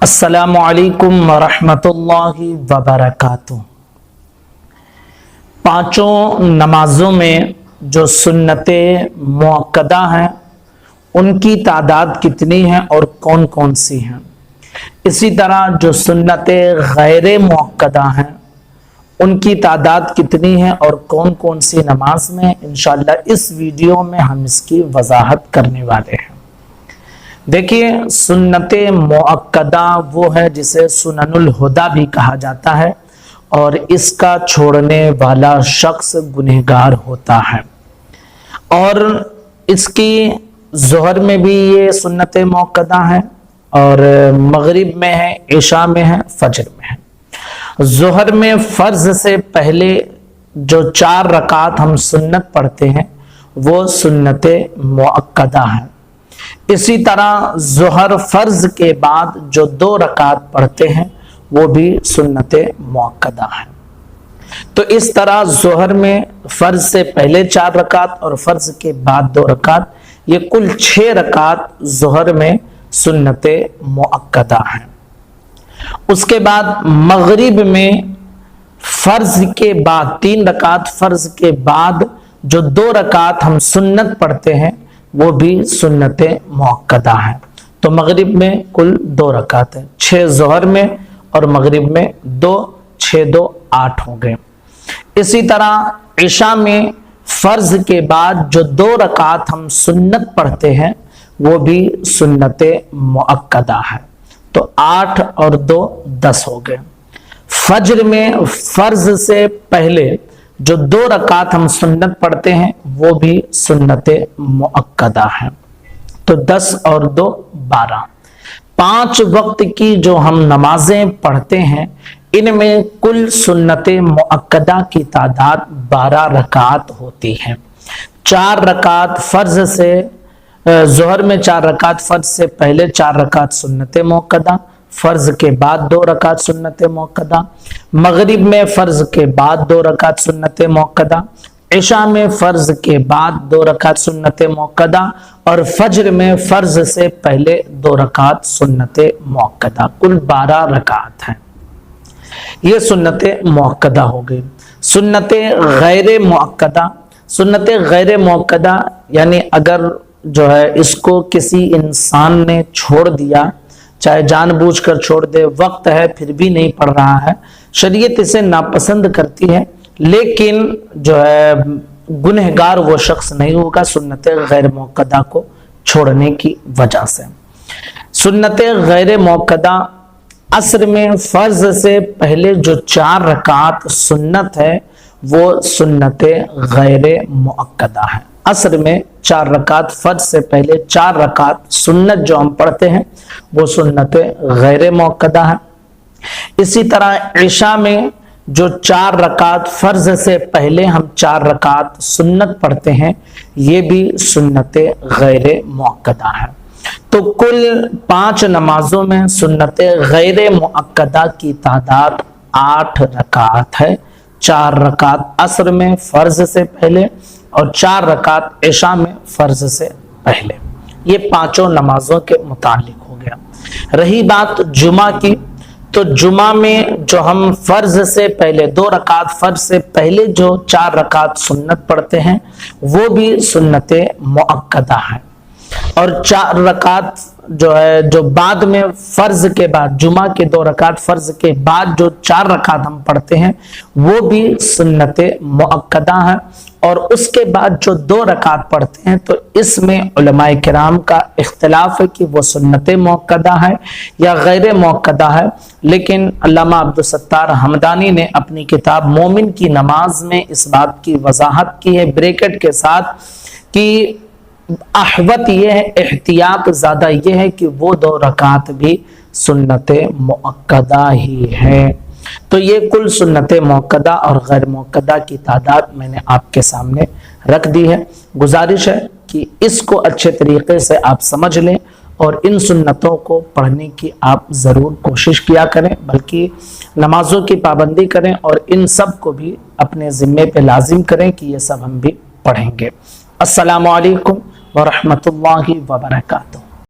السلام علیکم ورحمۃ اللہ وبرکاتہ۔ پانچوں نمازوں میں جو سنت مؤکدہ ہیں ان کی تعداد کتنی ہے اور کون کون سی ہیں؟ اسی طرح جو سنت غیر مؤکدہ ہیں ان کی تعداد کتنی ہے اور کون کون سی نماز میں؟ انشاءاللہ اس ویڈیو میں ہم اس کی وضاحت کرنے والے ہیں۔ دیکھیے، سنت مؤکدہ وہ ہے جسے سنن الہدیٰ بھی کہا جاتا ہے اور اس کا چھوڑنے والا شخص گنہگار ہوتا ہے، اور اس کی ظہر میں بھی یہ سنت مؤکدہ ہے اور مغرب میں ہے، عشاء میں ہے، فجر میں ہے۔ ظہر میں فرض سے پہلے جو 4 رکعت ہم سنت پڑھتے ہیں وہ سنت مؤکدہ ہے۔ اسی طرح ظہر فرض کے بعد جو 2 رکعت پڑھتے ہیں وہ بھی سنت مؤکدہ ہے۔ تو اس طرح ظہر میں فرض سے پہلے 4 رکعت اور فرض کے بعد 2 رکعت، یہ کل 6 رکعت ظہر میں سنت مؤکدہ ہیں۔ اس کے بعد مغرب میں فرض کے بعد 3 رکعت فرض کے بعد جو 2 رکعت ہم سنت پڑھتے ہیں وہ بھی سنت مؤکدہ ہے۔ تو مغرب میں کل 2 رکعت ہیں، 6 ظہر میں اور مغرب میں 2، 6 2 8 ہو گئے۔ اسی طرح عشاء میں فرض کے بعد جو 2 رکعت ہم سنت پڑھتے ہیں وہ بھی سنت مؤکدہ ہے۔ تو 8 اور 2 10 ہو گئے۔ فجر میں فرض سے پہلے جو 2 رکعت ہم سنت پڑھتے ہیں وہ بھی سنت مؤکدہ ہے۔ تو 10 اور 2 12۔ 5 وقت کی جو ہم نمازیں پڑھتے ہیں ان میں کل سنت مؤکدہ کی تعداد 12 رکعت ہوتی ہے۔ 4 رکعت فرض سے ظہر میں 4 رکعت فرض سے پہلے 4 رکعت سنت مؤکدہ، فرض کے بعد 2 رکعت سنت مؤکدہ، مغرب میں فرض کے بعد 2 رکعت سنت مؤکدہ، عشاء میں فرض کے بعد 2 رکعت سنت مؤکدہ اور فجر میں فرض سے پہلے 2 رکعت سنت مؤکدہ، کل 12 رکعت ہیں۔ یہ سنت مؤکدہ ہو گئی۔ سنت غیر مؤکدہ، سنت غیر مؤکدہ یعنی اگر جو ہے اس کو کسی انسان نے چھوڑ دیا، چاہے جان بوجھ کر چھوڑ دے، وقت ہے پھر بھی نہیں پڑھ رہا ہے، شریعت اسے ناپسند کرتی ہے لیکن جو ہے گنہگار وہ شخص نہیں ہوگا سنت غیر مؤکدہ کو چھوڑنے کی وجہ سے۔ سنت غیر مؤکدہ عصر میں فرض سے پہلے جو 4 رکعت سنت ہے وہ سنت غیر مؤکدہ ہے۔ عصر میں 4 رکعت فرض سے پہلے 4 رکعت سنت جو ہم پڑھتے ہیں وہ سنت غیر مؤکدہ ہے۔ اسی طرح عشاء میں جو 4 رکعت فرض سے پہلے ہم 4 رکعت سنت پڑھتے ہیں یہ بھی سنت غیر مؤکدہ ہے۔ تو کل 5 نمازوں میں سنت غیر مؤکدہ کی تعداد 8 رکعت ہے۔ 4 رکعت عصر میں فرض سے پہلے اور 4 رکعت عشاء میں فرض سے پہلے۔ یہ 5 نمازوں کے متعلق ہو گیا۔ رہی بات جمعہ کی، تو جمعہ میں جو ہم فرض سے پہلے 2 رکعت فرض سے پہلے جو 4 رکعت سنت پڑھتے ہیں وہ بھی سنت مؤکدہ ہے، اور 4 رکعت جو ہے جو بعد میں فرض کے بعد جمعہ کے 2 رکعت فرض کے بعد جو 4 رکعت ہم پڑھتے ہیں وہ بھی سنت مؤکدہ ہے، اور اس کے بعد جو 2 رکعت پڑھتے ہیں تو اس میں علماء کرام کا اختلاف ہے کہ وہ سنت مؤکدہ ہے یا غیر مؤکدہ ہے، لیکن علامہ عبدالستار حمدانی نے اپنی کتاب مومن کی نماز میں اس بات کی وضاحت کی ہے بریکٹ کے ساتھ کہ احوط یہ ہے، احتیاط زیادہ یہ ہے کہ وہ 2 رکعت بھی سنت مؤکدہ ہی ہے۔ تو یہ کل سنت مؤکدہ اور غیر مؤکدہ کی تعداد میں نے آپ کے سامنے رکھ دی ہے۔ گزارش ہے کہ اس کو اچھے طریقے سے آپ سمجھ لیں اور ان سنتوں کو پڑھنے کی آپ ضرور کوشش کیا کریں، بلکہ نمازوں کی پابندی کریں اور ان سب کو بھی اپنے ذمے پہ لازم کریں کہ یہ سب ہم بھی پڑھیں گے۔ السلام علیکم ورحمۃ اللہ وبرکاتہ۔